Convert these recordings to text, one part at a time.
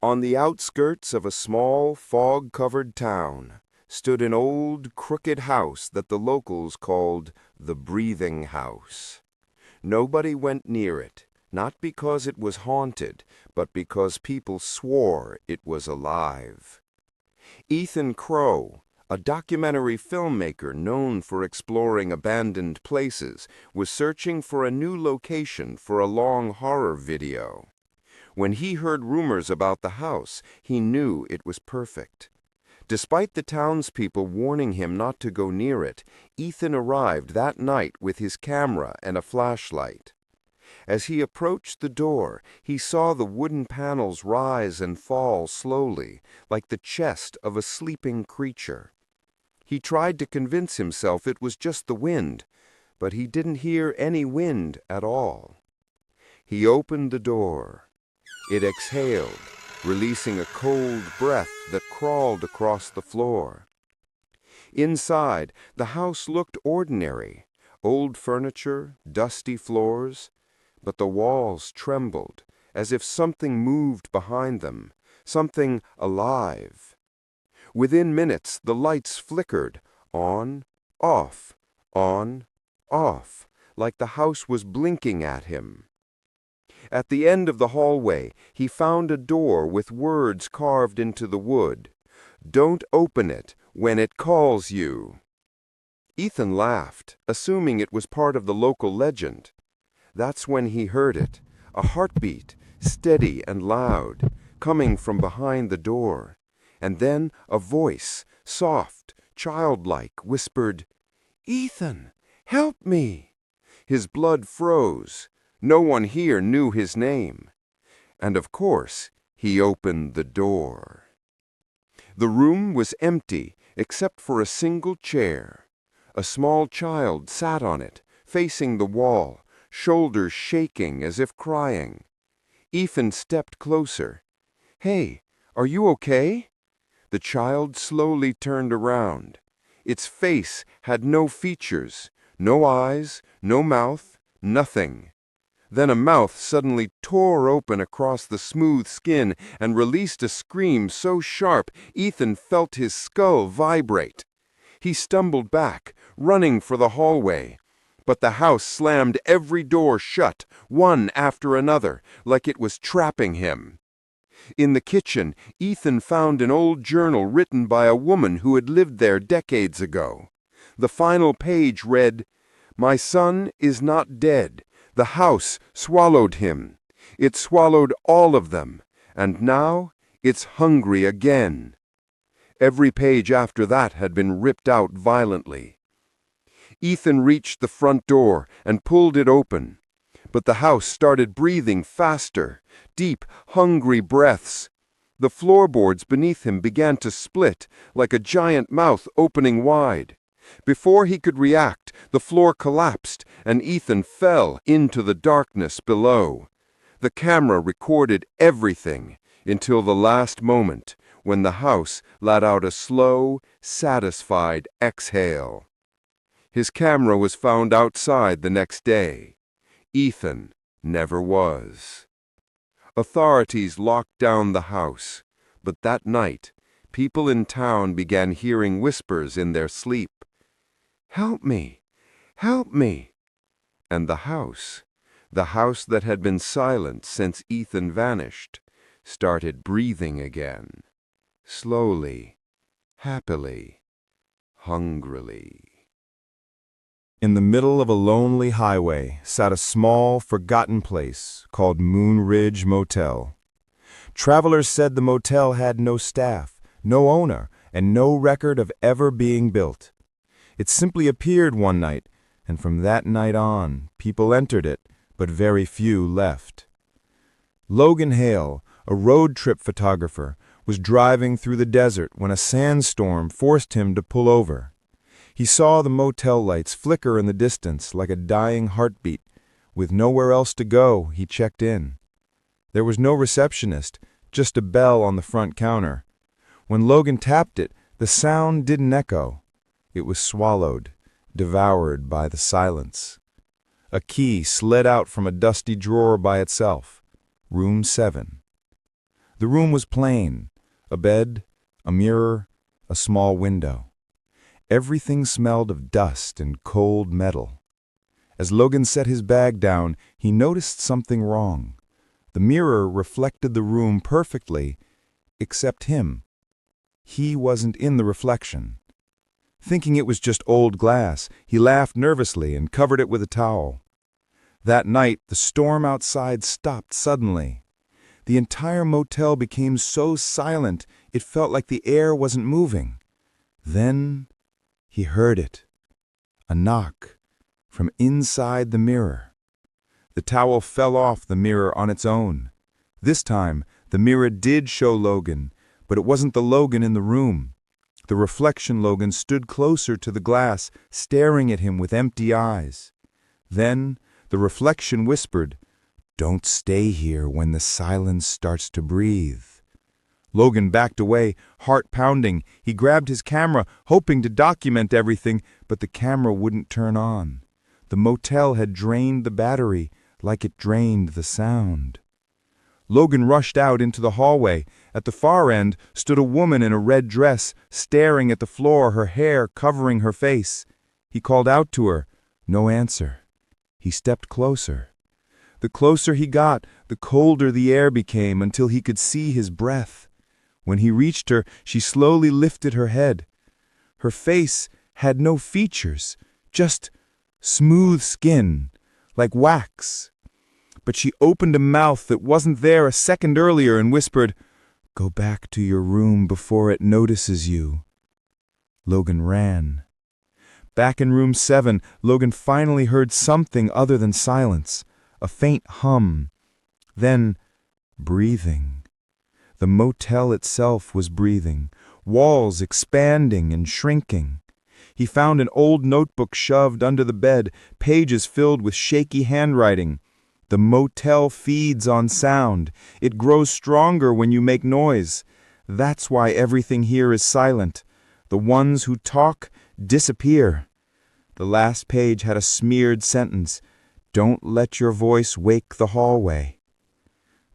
On the outskirts of a small, fog-covered town stood an old, crooked house that the locals called the Breathing House. Nobody went near it, not because it was haunted, but because people swore it was alive. Ethan Crow, a documentary filmmaker known for exploring abandoned places, was searching for a new location for a long horror video. When he heard rumors about the house, he knew it was perfect. Despite the townspeople warning him not to go near it, Ethan arrived that night with his camera and a flashlight. As he approached the door, he saw the wooden panels rise and fall slowly, like the chest of a sleeping creature. He tried to convince himself it was just the wind, but he didn't hear any wind at all. He opened the door. It exhaled, releasing a cold breath that crawled across the floor. Inside, the house looked ordinary. Old furniture, dusty floors, but the walls trembled, as if something moved behind them, something alive. Within minutes, the lights flickered, on, off, like the house was blinking at him. At the end of the hallway, he found a door with words carved into the wood. "Don't open it when it calls you." Ethan laughed, assuming it was part of the local legend. That's when he heard it, a heartbeat, steady and loud, coming from behind the door. And then a voice, soft, childlike, whispered, "Ethan, help me!" His blood froze. No one here knew his name. And of course, he opened the door. The room was empty, except for a single chair. A small child sat on it, facing the wall, shoulders shaking as if crying. Ethan stepped closer. "Hey, are you okay?" The child slowly turned around. Its face had no features, no eyes, no mouth, nothing. Then a mouth suddenly tore open across the smooth skin and released a scream so sharp Ethan felt his skull vibrate. He stumbled back, running for the hallway. But the house slammed every door shut, one after another, like it was trapping him. In the kitchen, Ethan found an old journal written by a woman who had lived there decades ago. The final page read, "My son is not dead. The house swallowed him. It swallowed all of them, and now it's hungry again." Every page after that had been ripped out violently. Ethan reached the front door and pulled it open. But the house started breathing faster, deep, hungry breaths. The floorboards beneath him began to split, like a giant mouth opening wide. Before he could react, the floor collapsed, and Ethan fell into the darkness below. The camera recorded everything until the last moment, when the house let out a slow, satisfied exhale. His camera was found outside the next day. Ethan never was. Authorities locked down the house, but that night, people in town began hearing whispers in their sleep. "Help me! Help me!" And the house that had been silent since Ethan vanished, started breathing again, slowly, happily, hungrily. In the middle of a lonely highway sat a small, forgotten place called Moon Ridge Motel. Travelers said the motel had no staff, no owner, and no record of ever being built. It simply appeared one night, and from that night on, people entered it, but very few left. Logan Hale, a road trip photographer, was driving through the desert when a sandstorm forced him to pull over. He saw the motel lights flicker in the distance like a dying heartbeat. With nowhere else to go, he checked in. There was no receptionist, just a bell on the front counter. When Logan tapped it, the sound didn't echo. It was swallowed, devoured by the silence. A key slid out from a dusty drawer by itself. Room 7. The room was plain: a bed, a mirror, a small window. Everything smelled of dust and cold metal. As Logan set his bag down, he noticed something wrong. The mirror reflected the room perfectly, except him. He wasn't in the reflection. Thinking it was just old glass, he laughed nervously and covered it with a towel. That night, the storm outside stopped suddenly. The entire motel became so silent, it felt like the air wasn't moving. Then he heard it. A knock from inside the mirror. The towel fell off the mirror on its own. This time, the mirror did show Logan, but it wasn't the Logan in the room. The reflection Logan stood closer to the glass, staring at him with empty eyes. Then the reflection whispered, "Don't stay here when the silence starts to breathe." Logan backed away, heart pounding. He grabbed his camera, hoping to document everything, but the camera wouldn't turn on. The motel had drained the battery like it drained the sound. Logan rushed out into the hallway. At the far end stood a woman in a red dress, staring at the floor, her hair covering her face. He called out to her. No answer. He stepped closer. The closer he got, the colder the air became until he could see his breath. When he reached her, she slowly lifted her head. Her face had no features, just smooth skin, like wax. But she opened a mouth that wasn't there a second earlier and whispered, "Go back to your room before it notices you." Logan ran. Back in room 7, Logan finally heard something other than silence, a faint hum. Then, breathing. The motel itself was breathing, walls expanding and shrinking. He found an old notebook shoved under the bed, pages filled with shaky handwriting. The motel feeds on sound. It grows stronger when you make noise. That's why everything here is silent. The ones who talk disappear. The last page had a smeared sentence. "Don't let your voice wake the hallway."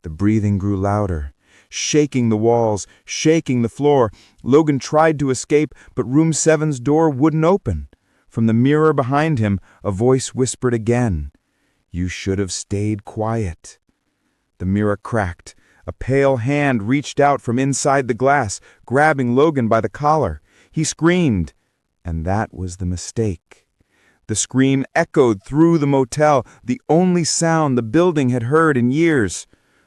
The breathing grew louder, shaking the walls, shaking the floor. Logan tried to escape, but room 7's door wouldn't open. From the mirror behind him, a voice whispered again, "You should have stayed quiet." The mirror cracked. A pale hand reached out from inside the glass, grabbing Logan by the collar. He screamed, and that was the mistake. The scream echoed through the motel, the only sound the building had heard in years.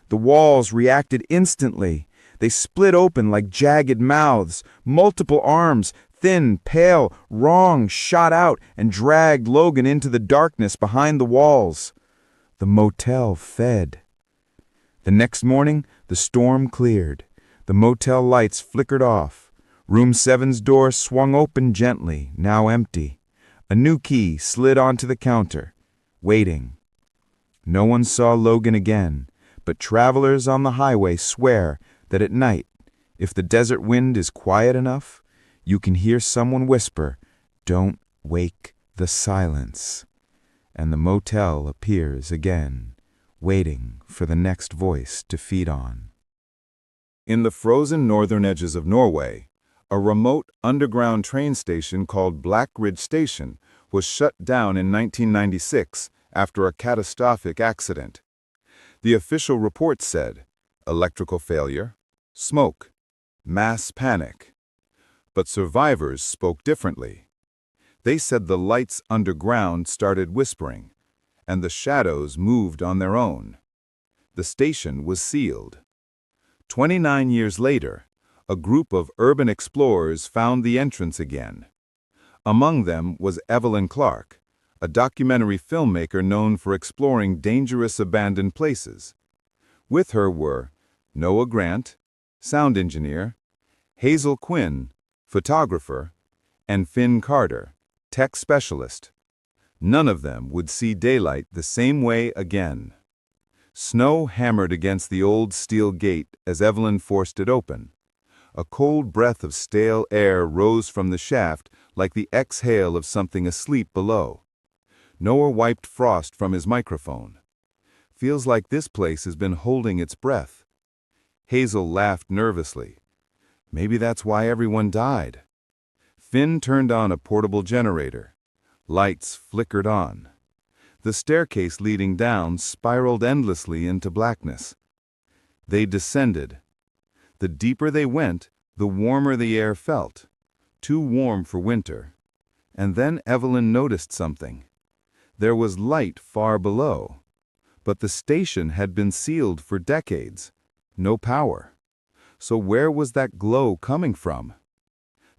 The walls reacted instantly. They split open like jagged mouths. Multiple arms, thin, pale, wrong, shot out and dragged Logan into the darkness behind the walls. The motel fed. The next morning, the storm cleared. The motel lights flickered off. Room 7's door swung open gently, now empty. A new key slid onto the counter, waiting. No one saw Logan again, but travelers on the highway swear that at night, if the desert wind is quiet enough, you can hear someone whisper, "Don't wake the silence." And the motel appears again, waiting for the next voice to feed on. In the frozen northern edges of Norway, a remote underground train station called Black Ridge Station was shut down in 1996 after a catastrophic accident. The official report said, electrical failure, smoke, mass panic. But survivors spoke differently. They said the lights underground started whispering, and the shadows moved on their own. The station was sealed. 29 years later, a group of urban explorers found the entrance again. Among them was Evelyn Clark, a documentary filmmaker known for exploring dangerous abandoned places. With her were Noah Grant, sound engineer, Hazel Quinn, photographer, and Finn Carter, tech specialist. None of them would see daylight the same way again. Snow hammered against the old steel gate as Evelyn forced it open. A cold breath of stale air rose from the shaft like the exhale of something asleep below. Noah wiped frost from his microphone. "Feels like this place has been holding its breath." Hazel laughed nervously. Maybe that's why everyone died. Finn turned on a portable generator. Lights flickered on. The staircase leading down spiraled endlessly into blackness. They descended. The deeper they went, the warmer the air felt. Too warm for winter. And then Evelyn noticed something. There was light far below. But the station had been sealed for decades. No power. So where was that glow coming from?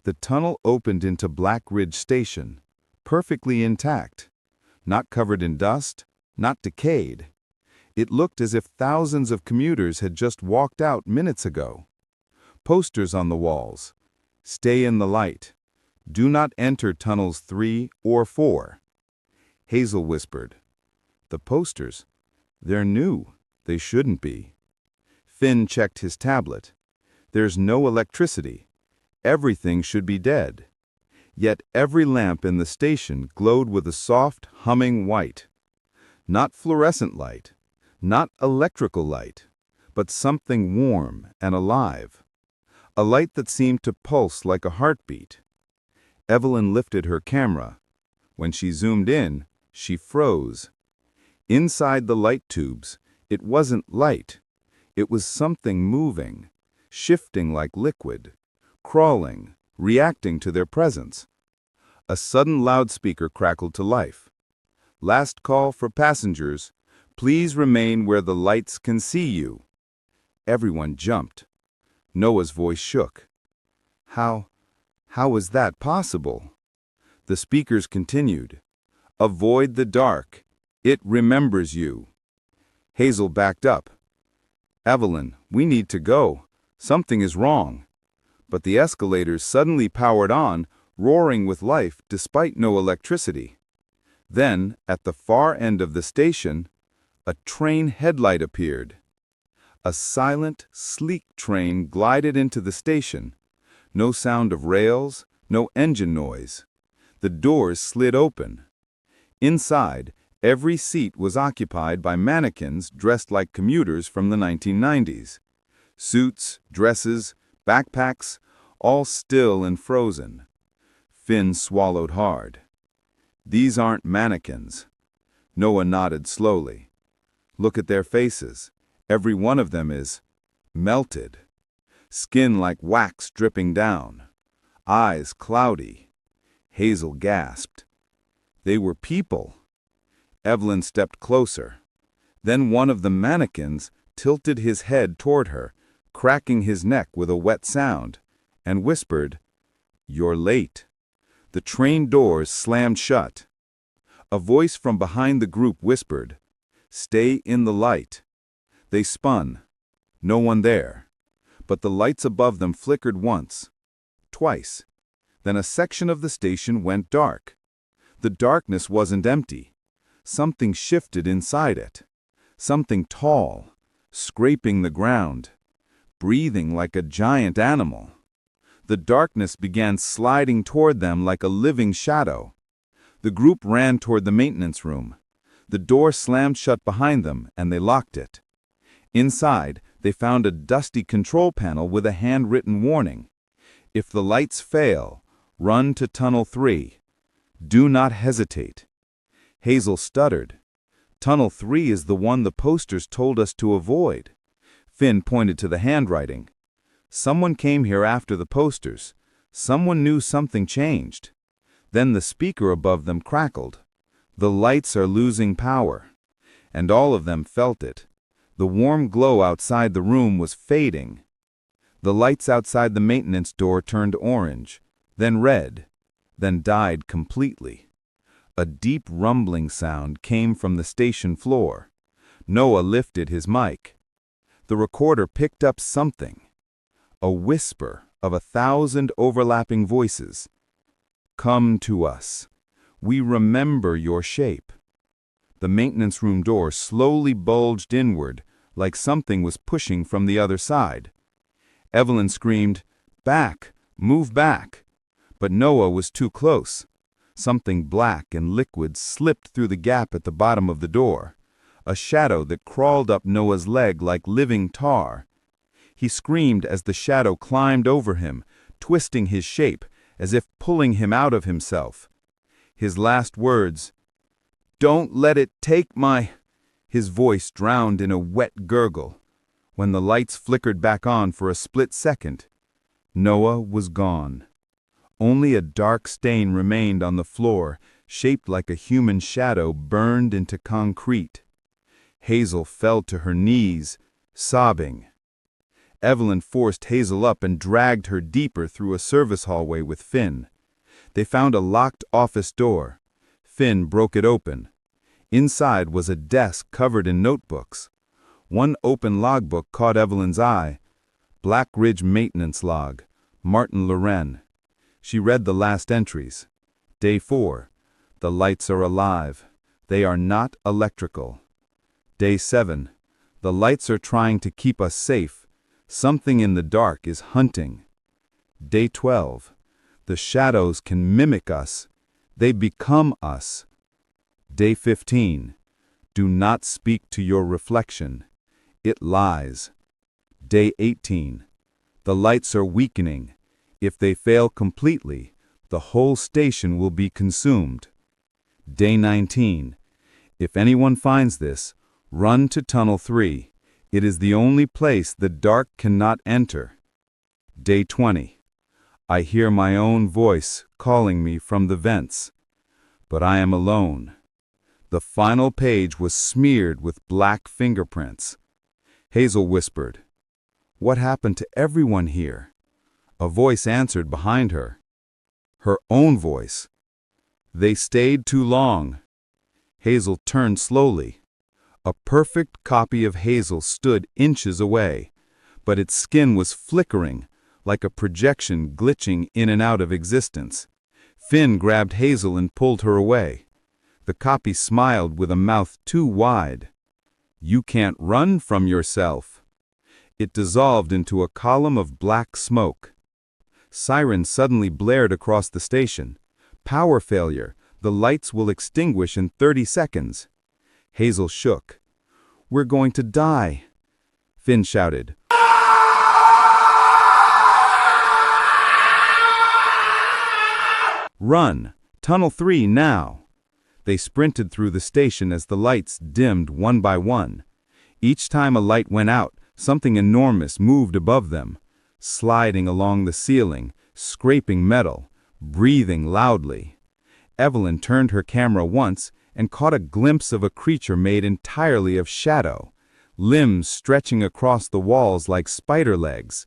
The tunnel opened into Black Ridge Station, perfectly intact. Not covered in dust, not decayed. It looked as if thousands of commuters had just walked out minutes ago. Posters on the walls. Stay in the light. Do not enter tunnels 3 or 4. Hazel whispered. The posters? They're new. They shouldn't be. Finn checked his tablet. There's no electricity. Everything should be dead. Yet every lamp in the station glowed with a soft, humming white. Not fluorescent light, not electrical light, but something warm and alive. A light that seemed to pulse like a heartbeat. Evelyn lifted her camera. When she zoomed in, she froze. Inside the light tubes, it wasn't light. It was something moving, shifting like liquid, crawling, reacting to their presence. A sudden loudspeaker crackled to life. Last call for passengers. Please remain where the lights can see you. Everyone jumped. Noah's voice shook. How is that possible? The speakers continued. Avoid the dark. It remembers you. Hazel backed up. Evelyn, we need to go. Something is wrong. But the escalators suddenly powered on, roaring with life despite no electricity. Then, at the far end of the station, a train headlight appeared. A silent, sleek train glided into the station. No sound of rails, no engine noise. The doors slid open. Inside, every seat was occupied by mannequins dressed like commuters from the 1990s. Suits, dresses, backpacks, all still and frozen. Finn swallowed hard. These aren't mannequins. Noah nodded slowly. Look at their faces. Every one of them is melted. Skin like wax dripping down. Eyes cloudy. Hazel gasped. They were people. Evelyn stepped closer. Then one of the mannequins tilted his head toward her, cracking his neck with a wet sound, and whispered, "You're late." The train doors slammed shut. A voice from behind the group whispered, "Stay in the light." They spun. No one there. But the lights above them flickered once, twice. Then a section of the station went dark. The darkness wasn't empty. Something shifted inside it. Something tall, scraping the ground, breathing like a giant animal. The darkness began sliding toward them like a living shadow. The group ran toward the maintenance room. The door slammed shut behind them, and they locked it. Inside, they found a dusty control panel with a handwritten warning. If the lights fail, run to Tunnel 3. Do not hesitate. Hazel stuttered. Tunnel 3 is the one the posters told us to avoid. Finn pointed to the handwriting. Someone came here after the posters. Someone knew something changed. Then the speaker above them crackled. The lights are losing power. And all of them felt it. The warm glow outside the room was fading. The lights outside the maintenance door turned orange, then red, then died completely. A deep rumbling sound came from the station floor. Noah lifted his mic. The recorder picked up something. A whisper of 1,000 overlapping voices. Come to us. We remember your shape. The maintenance room door slowly bulged inward, like something was pushing from the other side. Evelyn screamed, "Back! Move back!" But Noah was too close. Something black and liquid slipped through the gap at the bottom of the door, a shadow that crawled up Noah's leg like living tar. He screamed as the shadow climbed over him, twisting his shape, as if pulling him out of himself. His last words, "Don't let it take my—" His voice drowned in a wet gurgle. When the lights flickered back on for a split second, Noah was gone. Only a dark stain remained on the floor, shaped like a human shadow burned into concrete. Hazel fell to her knees, sobbing. Evelyn forced Hazel up and dragged her deeper through a service hallway with Finn. They found a locked office door. Finn broke it open. Inside was a desk covered in notebooks. One open logbook caught Evelyn's eye. Black Ridge Maintenance Log, Martin Loren. She read the last entries. Day 4. The lights are alive. They are not electrical. Day 7. The lights are trying to keep us safe. Something in the dark is hunting. Day 12. The shadows can mimic us. They become us. Day 15. Do not speak to your reflection. It lies. Day 18. The lights are weakening. If they fail completely, the whole station will be consumed. Day 19. If anyone finds this, run to Tunnel 3. It is the only place the dark cannot enter. Day 20. I hear my own voice calling me from the vents. But I am alone. The final page was smeared with black fingerprints. Hazel whispered, "What happened to everyone here?" A voice answered behind her. Her own voice. "They stayed too long." Hazel turned slowly. A perfect copy of Hazel stood inches away, but its skin was flickering, like a projection glitching in and out of existence. Finn grabbed Hazel and pulled her away. The copy smiled with a mouth too wide. "You can't run from yourself." It dissolved into a column of black smoke. Sirens suddenly blared across the station. "Power failure. The lights will extinguish in 30 seconds. Hazel shook. "We're going to die." Finn shouted. "Run! Tunnel 3 now!" They sprinted through the station as the lights dimmed one by one. Each time a light went out, something enormous moved above them, sliding along the ceiling, scraping metal, breathing loudly. Evelyn turned her camera once and caught a glimpse of a creature made entirely of shadow, limbs stretching across the walls like spider legs.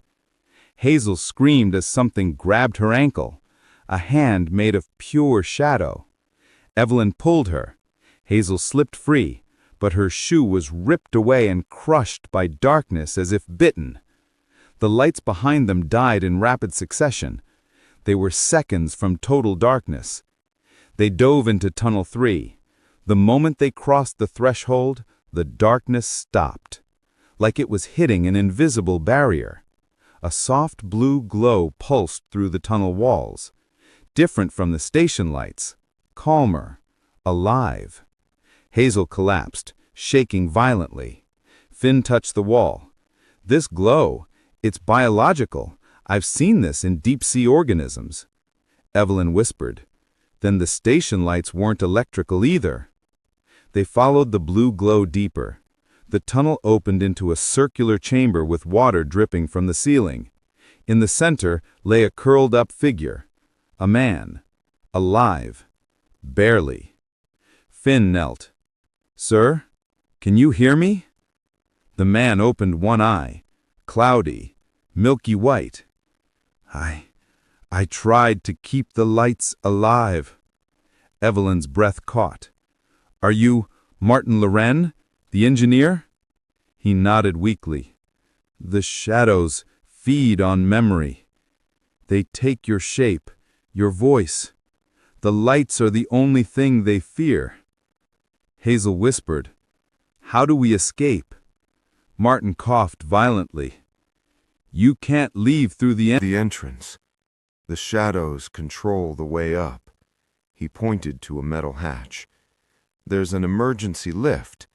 Hazel screamed as something grabbed her ankle, a hand made of pure shadow. Evelyn pulled her. Hazel slipped free, but her shoe was ripped away and crushed by darkness as if bitten. The lights behind them died in rapid succession. They were seconds from total darkness. They dove into Tunnel 3. The moment they crossed the threshold, the darkness stopped, like it was hitting an invisible barrier. A soft blue glow pulsed through the tunnel walls, different from the station lights, calmer, alive. Hazel collapsed, shaking violently. Finn touched the wall. "This glow, it's biological. I've seen this in deep-sea organisms." Evelyn whispered, "Then the station lights weren't electrical either." They followed the blue glow deeper. The tunnel opened into a circular chamber with water dripping from the ceiling. In the center lay a curled-up figure. A man. Alive. Barely. Finn knelt. "Sir, can you hear me?" The man opened one eye, cloudy, milky white. I tried to keep the lights alive." Evelyn's breath caught. "Are you Martin Loren, the engineer?" He nodded weakly. "The shadows feed on memory. They take your shape, your voice. The lights are the only thing they fear." Hazel whispered, "How do we escape?" Martin coughed violently. "You can't leave through the entrance. The shadows control the way up." He pointed to a metal hatch. "There's an emergency lift,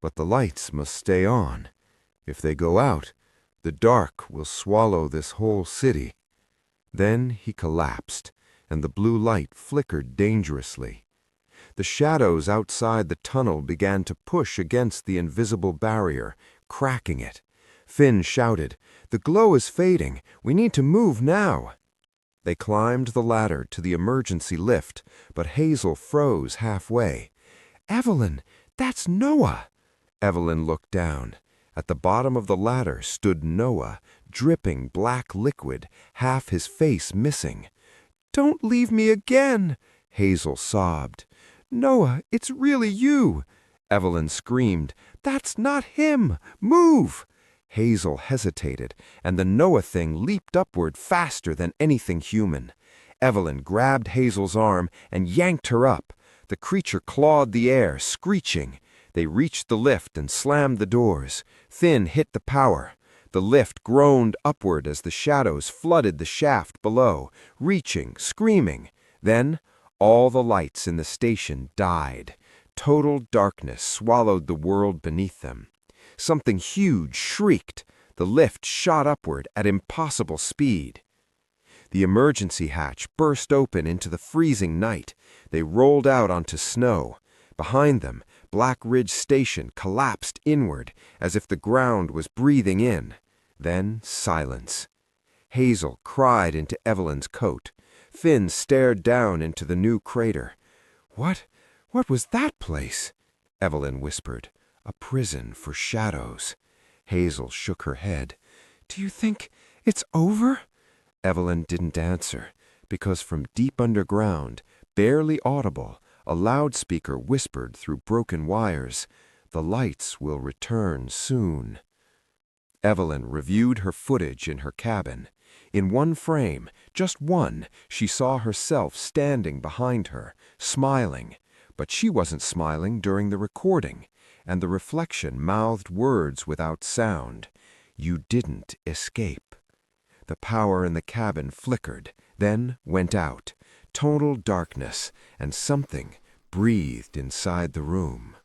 but the lights must stay on. If they go out, The dark will swallow this whole city. Then he collapsed, and the blue light flickered dangerously. The shadows outside the tunnel began to push against the invisible barrier, cracking it. Finn shouted, "The glow is fading. We need to move now." They climbed the ladder to the emergency lift, but Hazel froze halfway. "Evelyn, that's Noah!" Evelyn looked down. At the bottom of the ladder stood Noah, dripping black liquid, half his face missing. "Don't leave me again!" Hazel sobbed. "Noah, it's really you!" Evelyn screamed. "That's not him! Move!" Hazel hesitated, and the Noah thing leaped upward faster than anything human. Evelyn grabbed Hazel's arm and yanked her up. The creature clawed the air, screeching. They reached the lift and slammed the doors. Finn hit the power. The lift groaned upward as the shadows flooded the shaft below, reaching, screaming. Then, all the lights in the station died. Total darkness swallowed the world beneath them. Something huge shrieked. The lift shot upward at impossible speed. The emergency hatch burst open into the freezing night. They rolled out onto snow. Behind them, Black Ridge Station collapsed inward, as if the ground was breathing in. Then silence. Hazel cried into Evelyn's coat. Finn stared down into the new crater. What was that place?" Evelyn whispered. "A prison for shadows." Hazel shook her head. "Do you think it's over?" Evelyn didn't answer, because from deep underground, barely audible, a loudspeaker whispered through broken wires, "The lights will return soon." Evelyn reviewed her footage in her cabin. In one frame, just one, she saw herself standing behind her, smiling. But she wasn't smiling during the recording, and the reflection mouthed words without sound. "You didn't escape." The power in the cabin flickered, then went out. Total darkness, and something breathed inside the room.